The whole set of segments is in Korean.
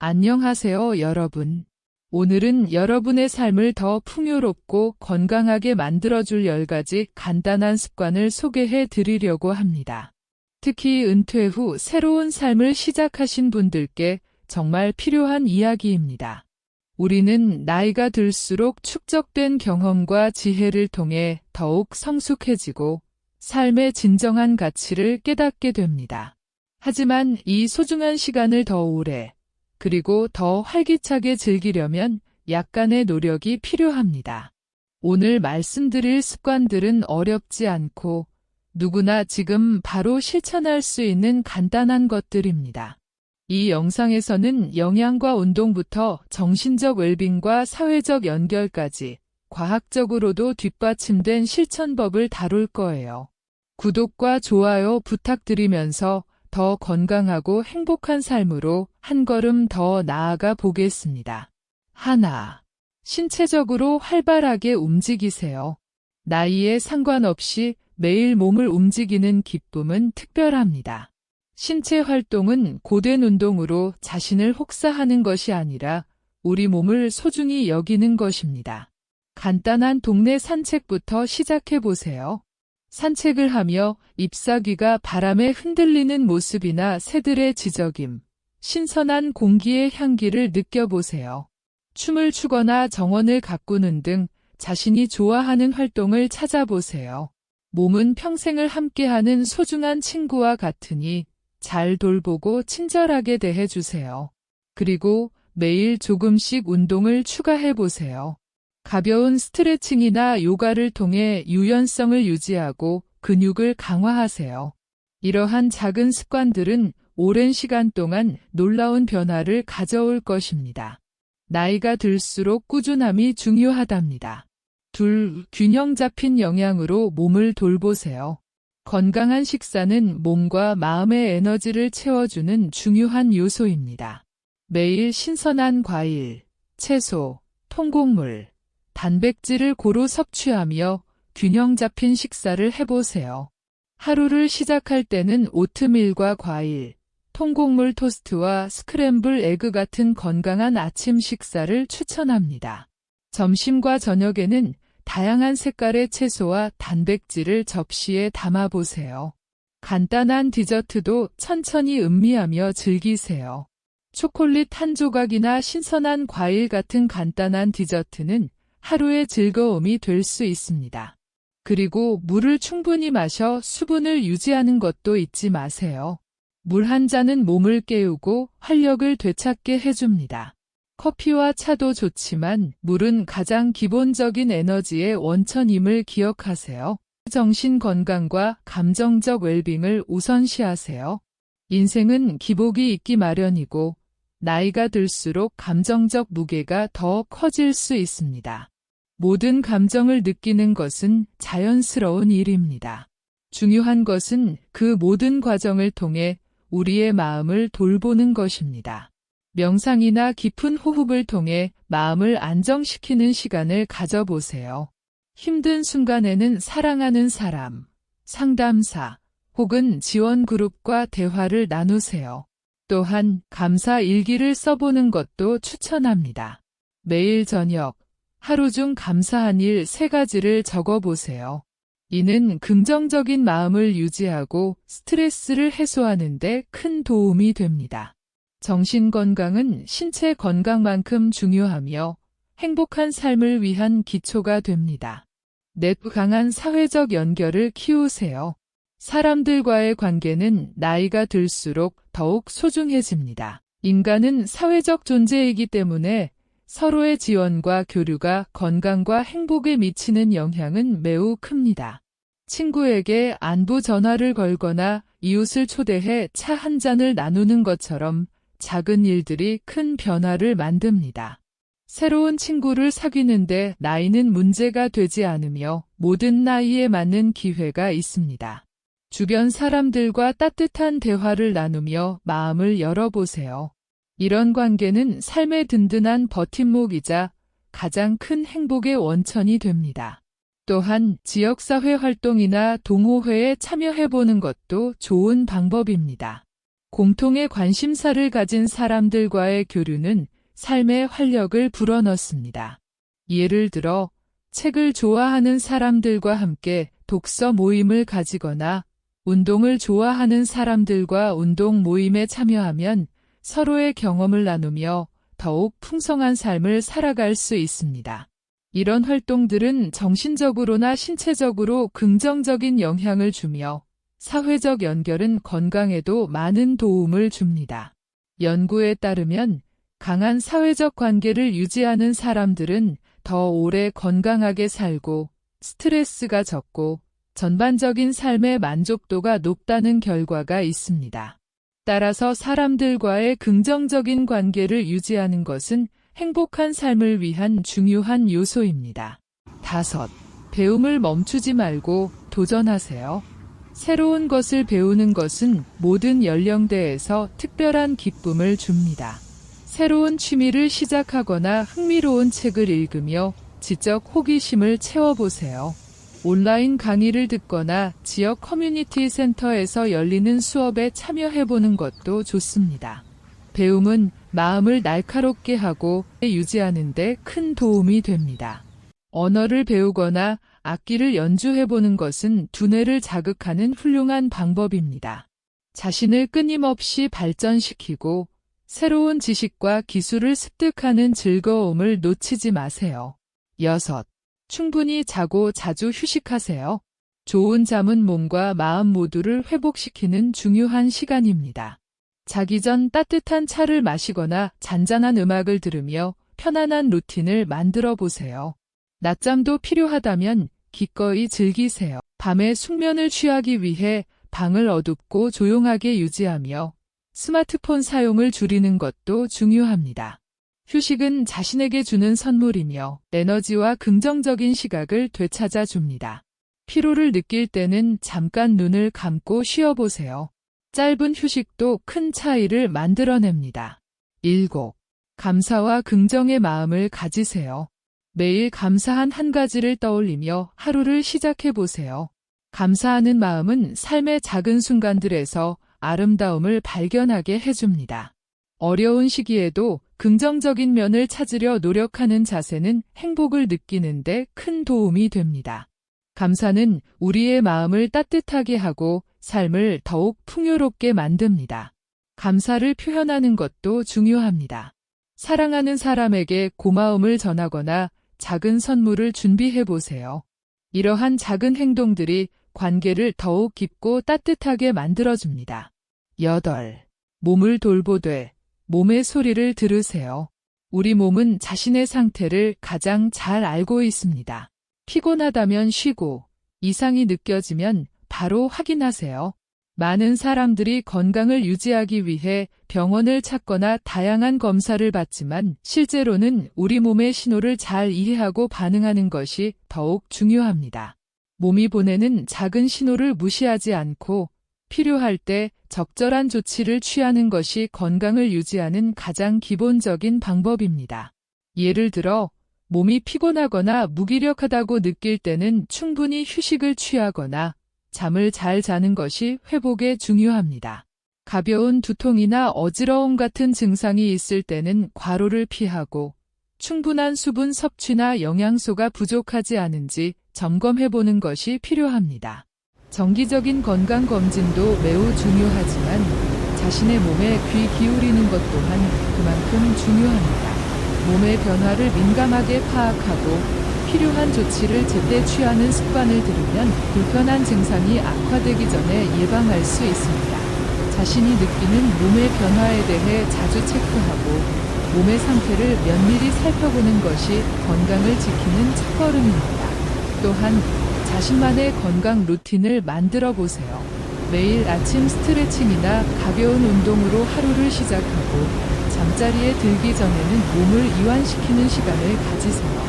안녕하세요, 여러분. 오늘은 여러분의 삶을 더 풍요롭고 건강하게 만들어줄 10가지 간단한 습관을 소개해 드리려고 합니다. 특히 은퇴 후 새로운 삶을 시작하신 분들께 정말 필요한 이야기입니다. 우리는 나이가 들수록 축적된 경험과 지혜를 통해 더욱 성숙해지고 삶의 진정한 가치를 깨닫게 됩니다. 하지만 이 소중한 시간을 더 오래 그리고 더 활기차게 즐기려면 약간의 노력이 필요합니다. 오늘 말씀드릴 습관들은 어렵지 않고 누구나 지금 바로 실천할 수 있는 간단한 것들입니다. 이 영상에서는 영양과 운동부터 정신적 웰빙과 사회적 연결까지 과학적으로도 뒷받침된 실천법을 다룰 거예요. 구독과 좋아요 부탁드리면서 더 건강하고 행복한 삶으로 한 걸음 더 나아가 보겠습니다. 하나, 신체적으로 활발하게 움직이세요. 나이에 상관없이 매일 몸을 움직이는 기쁨은 특별합니다. 신체 활동은 고된 운동으로 자신을 혹사하는 것이 아니라 우리 몸을 소중히 여기는 것입니다. 간단한 동네 산책부터 시작해 보세요. 산책을 하며 잎사귀가 바람에 흔들리는 모습이나 새들의 지저귐, 신선한 공기의 향기를 느껴보세요. 춤을 추거나 정원을 가꾸는 등 자신이 좋아하는 활동을 찾아보세요. 몸은 평생을 함께하는 소중한 친구와 같으니 잘 돌보고 친절하게 대해주세요. 그리고 매일 조금씩 운동을 추가해보세요. 가벼운 스트레칭이나 요가를 통해 유연성을 유지하고 근육을 강화하세요. 이러한 작은 습관들은 오랜 시간 동안 놀라운 변화를 가져올 것입니다. 나이가 들수록 꾸준함이 중요하답니다. 둘, 균형 잡힌 영양으로 몸을 돌보세요. 건강한 식사는 몸과 마음의 에너지를 채워주는 중요한 요소입니다. 매일 신선한 과일, 채소, 통곡물, 단백질을 고루 섭취하며 균형 잡힌 식사를 해보세요. 하루를 시작할 때는 오트밀과 과일, 통곡물 토스트와 스크램블 에그 같은 건강한 아침 식사를 추천합니다. 점심과 저녁에는 다양한 색깔의 채소와 단백질을 접시에 담아보세요. 간단한 디저트도 천천히 음미하며 즐기세요. 초콜릿 한 조각이나 신선한 과일 같은 간단한 디저트는 하루의 즐거움이 될 수 있습니다. 그리고 물을 충분히 마셔 수분을 유지하는 것도 잊지 마세요. 물 한 잔은 몸을 깨우고 활력을 되찾게 해줍니다. 커피와 차도 좋지만 물은 가장 기본적인 에너지의 원천임을 기억하세요. 정신 건강과 감정적 웰빙을 우선시하세요. 인생은 기복이 있기 마련이고 나이가 들수록 감정적 무게가 더 커질 수 있습니다. 모든 감정을 느끼는 것은 자연스러운 일입니다. 중요한 것은 그 모든 과정을 통해 우리의 마음을 돌보는 것입니다. 명상이나 깊은 호흡을 통해 마음을 안정시키는 시간을 가져보세요. 힘든 순간에는 사랑하는 사람, 상담사 혹은 지원 그룹과 대화를 나누세요. 또한 감사 일기를 써보는 것도 추천합니다. 매일 저녁, 하루 중 감사한 일 3가지를 적어보세요. 이는 긍정적인 마음을 유지하고 스트레스를 해소하는 데 큰 도움이 됩니다. 정신 건강은 신체 건강만큼 중요하며 행복한 삶을 위한 기초가 됩니다. 넷, 강한 사회적 연결을 키우세요. 사람들과의 관계는 나이가 들수록 더욱 소중해집니다. 인간은 사회적 존재이기 때문에 서로의 지원과 교류가 건강과 행복에 미치는 영향은 매우 큽니다. 친구에게 안부 전화를 걸거나 이웃을 초대해 차 한 잔을 나누는 것처럼 작은 일들이 큰 변화를 만듭니다. 새로운 친구를 사귀는데 나이는 문제가 되지 않으며 모든 나이에 맞는 기회가 있습니다. 주변 사람들과 따뜻한 대화를 나누며 마음을 열어보세요. 이런 관계는 삶의 든든한 버팀목이자 가장 큰 행복의 원천이 됩니다. 또한 지역사회 활동이나 동호회에 참여해보는 것도 좋은 방법입니다. 공통의 관심사를 가진 사람들과의 교류는 삶의 활력을 불어넣습니다. 예를 들어, 책을 좋아하는 사람들과 함께 독서 모임을 가지거나 운동을 좋아하는 사람들과 운동 모임에 참여하면 서로의 경험을 나누며 더욱 풍성한 삶을 살아갈 수 있습니다. 이런 활동들은 정신적으로나 신체적으로 긍정적인 영향을 주며 사회적 연결은 건강에도 많은 도움을 줍니다. 연구에 따르면 강한 사회적 관계를 유지하는 사람들은 더 오래 건강하게 살고 스트레스가 적고 전반적인 삶의 만족도가 높다는 결과가 있습니다. 따라서 사람들과의 긍정적인 관계를 유지하는 것은 행복한 삶을 위한 중요한 요소입니다. 5. 배움을 멈추지 말고 도전하세요. 새로운 것을 배우는 것은 모든 연령대에서 특별한 기쁨을 줍니다. 새로운 취미를 시작하거나 흥미로운 책을 읽으며 지적 호기심을 채워보세요. 온라인 강의를 듣거나 지역 커뮤니티 센터에서 열리는 수업에 참여해보는 것도 좋습니다. 배움은 마음을 날카롭게 하고 유지하는 데 큰 도움이 됩니다. 언어를 배우거나 악기를 연주해보는 것은 두뇌를 자극하는 훌륭한 방법입니다. 자신을 끊임없이 발전시키고 새로운 지식과 기술을 습득하는 즐거움을 놓치지 마세요. 6. 충분히 자고 자주 휴식하세요. 좋은 잠은 몸과 마음 모두를 회복시키는 중요한 시간입니다. 자기 전 따뜻한 차를 마시거나 잔잔한 음악을 들으며 편안한 루틴을 만들어 보세요. 낮잠도 필요하다면 기꺼이 즐기세요. 밤에 숙면을 취하기 위해 방을 어둡고 조용하게 유지하며 스마트폰 사용을 줄이는 것도 중요합니다. 휴식은 자신에게 주는 선물이며 에너지와 긍정적인 시각을 되찾아 줍니다. 피로를 느낄 때는 잠깐 눈을 감고 쉬어보세요. 짧은 휴식도 큰 차이를 만들어냅니다. 7. 감사와 긍정의 마음을 가지세요. 매일 감사한 한 가지를 떠올리며 하루를 시작해보세요. 감사하는 마음은 삶의 작은 순간들에서 아름다움을 발견하게 해줍니다. 어려운 시기에도 긍정적인 면을 찾으려 노력하는 자세는 행복을 느끼는 데 큰 도움이 됩니다. 감사는 우리의 마음을 따뜻하게 하고 삶을 더욱 풍요롭게 만듭니다. 감사를 표현하는 것도 중요합니다. 사랑하는 사람에게 고마움을 전하거나 작은 선물을 준비해 보세요. 이러한 작은 행동들이 관계를 더욱 깊고 따뜻하게 만들어줍니다. 8. 몸을 돌보되 몸의 소리를 들으세요. 우리 몸은 자신의 상태를 가장 잘 알고 있습니다. 피곤하다면 쉬고 이상이 느껴지면 바로 확인하세요. 많은 사람들이 건강을 유지하기 위해 병원을 찾거나 다양한 검사를 받지만 실제로는 우리 몸의 신호를 잘 이해하고 반응하는 것이 더욱 중요합니다. 몸이 보내는 작은 신호를 무시하지 않고 필요할 때 적절한 조치를 취하는 것이 건강을 유지하는 가장 기본적인 방법입니다. 예를 들어 몸이 피곤하거나 무기력하다고 느낄 때는 충분히 휴식을 취하거나 잠을 잘 자는 것이 회복에 중요합니다. 가벼운 두통이나 어지러움 같은 증상이 있을 때는 과로를 피하고 충분한 수분 섭취나 영양소가 부족하지 않은지 점검해보는 것이 필요합니다. 정기적인 건강검진도 매우 중요하지만 자신의 몸에 귀 기울이는 것 또한 그만큼 중요합니다. 몸의 변화를 민감하게 파악하고 필요한 조치를 제때 취하는 습관을 들이면 불편한 증상이 악화되기 전에 예방할 수 있습니다. 자신이 느끼는 몸의 변화에 대해 자주 체크하고 몸의 상태를 면밀히 살펴보는 것이 건강을 지키는 첫걸음입니다. 또한 자신만의 건강 루틴을 만들어 보세요. 매일 아침 스트레칭이나 가벼운 운동으로 하루를 시작하고 잠자리에 들기 전에는 몸을 이완시키는 시간을 가지세요.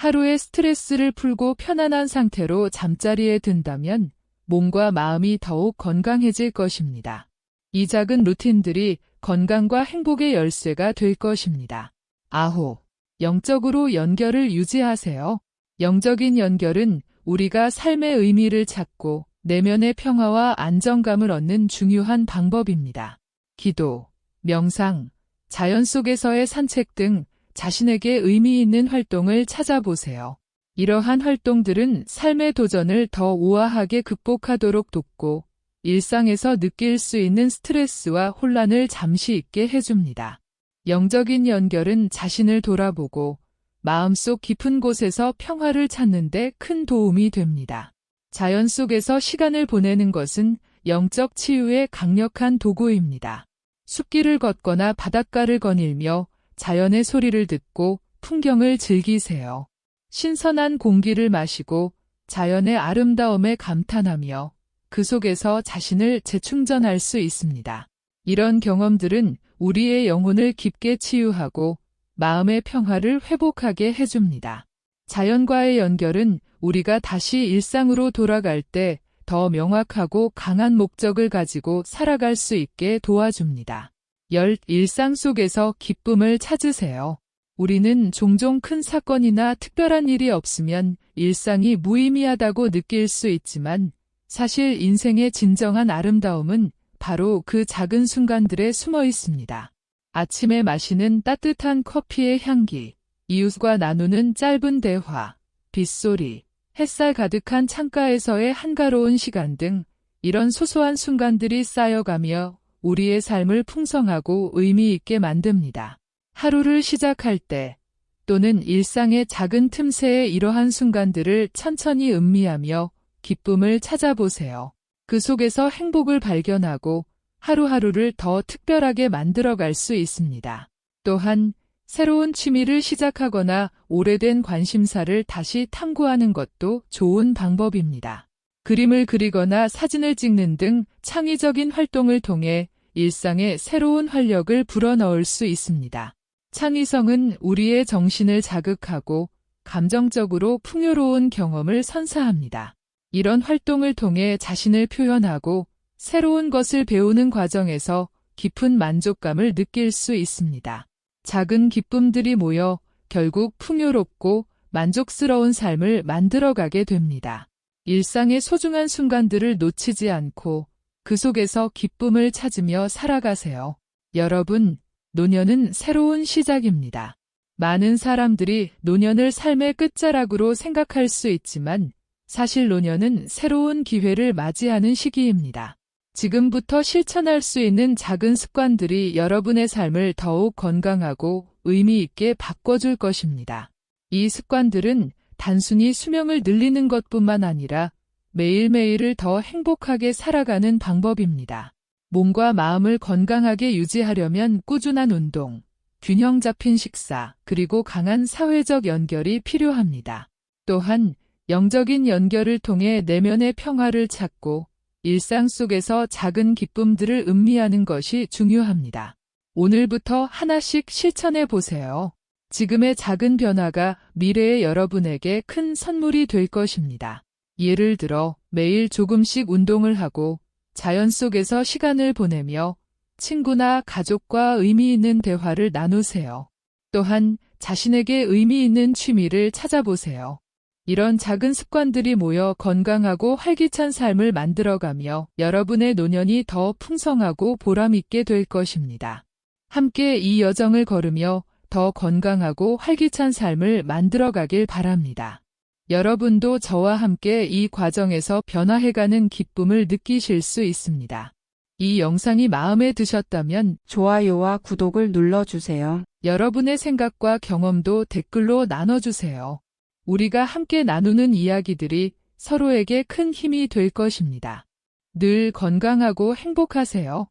하루의 스트레스를 풀고 편안한 상태로 잠자리에 든다면 몸과 마음이 더욱 건강해질 것입니다. 이 작은 루틴들이 건강과 행복의 열쇠가 될 것입니다. 9. 영적으로 연결을 유지하세요. 영적인 연결은 우리가 삶의 의미를 찾고 내면의 평화와 안정감을 얻는 중요한 방법입니다. 기도, 명상, 자연 속에서의 산책 등 자신에게 의미 있는 활동을 찾아보세요. 이러한 활동들은 삶의 도전을 더 우아하게 극복하도록 돕고 일상에서 느낄 수 있는 스트레스와 혼란을 잠시 잊게 해줍니다. 영적인 연결은 자신을 돌아보고 마음속 깊은 곳에서 평화를 찾는 데 큰 도움이 됩니다. 자연 속에서 시간을 보내는 것은 영적 치유의 강력한 도구입니다. 숲길을 걷거나 바닷가를 거닐며 자연의 소리를 듣고 풍경을 즐기세요. 신선한 공기를 마시고 자연의 아름다움에 감탄하며 그 속에서 자신을 재충전할 수 있습니다. 이런 경험들은 우리의 영혼을 깊게 치유하고 마음의 평화를 회복하게 해줍니다. 자연과의 연결은 우리가 다시 일상으로 돌아갈 때 더 명확하고 강한 목적을 가지고 살아갈 수 있게 도와줍니다. 일상 속에서 기쁨을 찾으세요. 우리는 종종 큰 사건이나 특별한 일이 없으면 일상이 무의미하다고 느낄 수 있지만 사실 인생의 진정한 아름다움은 바로 그 작은 순간들에 숨어 있습니다. 아침에 마시는 따뜻한 커피의 향기, 이웃과 나누는 짧은 대화, 빗소리, 햇살 가득한 창가에서의 한가로운 시간 등 이런 소소한 순간들이 쌓여가며 우리의 삶을 풍성하고 의미 있게 만듭니다. 하루를 시작할 때 또는 일상의 작은 틈새에 이러한 순간들을 천천히 음미하며 기쁨을 찾아보세요. 그 속에서 행복을 발견하고 하루하루를 더 특별하게 만들어갈 수 있습니다. 또한 새로운 취미를 시작하거나 오래된 관심사를 다시 탐구하는 것도 좋은 방법입니다. 그림을 그리거나 사진을 찍는 등 창의적인 활동을 통해 일상에 새로운 활력을 불어넣을 수 있습니다. 창의성은 우리의 정신을 자극하고 감정적으로 풍요로운 경험을 선사합니다. 이런 활동을 통해 자신을 표현하고 새로운 것을 배우는 과정에서 깊은 만족감을 느낄 수 있습니다. 작은 기쁨들이 모여 결국 풍요롭고 만족스러운 삶을 만들어가게 됩니다. 일상의 소중한 순간들을 놓치지 않고 그 속에서 기쁨을 찾으며 살아가세요. 여러분, 노년은 새로운 시작입니다. 많은 사람들이 노년을 삶의 끝자락으로 생각할 수 있지만 사실 노년은 새로운 기회를 맞이하는 시기입니다. 지금부터 실천할 수 있는 작은 습관들이 여러분의 삶을 더욱 건강하고 의미 있게 바꿔줄 것입니다. 이 습관들은 단순히 수명을 늘리는 것뿐만 아니라 매일매일을 더 행복하게 살아가는 방법입니다. 몸과 마음을 건강하게 유지하려면 꾸준한 운동, 균형 잡힌 식사, 그리고 강한 사회적 연결이 필요합니다. 또한 영적인 연결을 통해 내면의 평화를 찾고 일상 속에서 작은 기쁨들을 음미하는 것이 중요합니다. 오늘부터 하나씩 실천해 보세요. 지금의 작은 변화가 미래의 여러분에게 큰 선물이 될 것입니다. 예를 들어 매일 조금씩 운동을 하고 자연 속에서 시간을 보내며 친구나 가족과 의미 있는 대화를 나누세요. 또한 자신에게 의미 있는 취미를 찾아보세요. 이런 작은 습관들이 모여 건강하고 활기찬 삶을 만들어가며 여러분의 노년이 더 풍성하고 보람있게 될 것입니다. 함께 이 여정을 걸으며 더 건강하고 활기찬 삶을 만들어가길 바랍니다. 여러분도 저와 함께 이 과정에서 변화해가는 기쁨을 느끼실 수 있습니다. 이 영상이 마음에 드셨다면 좋아요와 구독을 눌러주세요. 여러분의 생각과 경험도 댓글로 나눠주세요. 우리가 함께 나누는 이야기들이 서로에게 큰 힘이 될 것입니다. 늘 건강하고 행복하세요.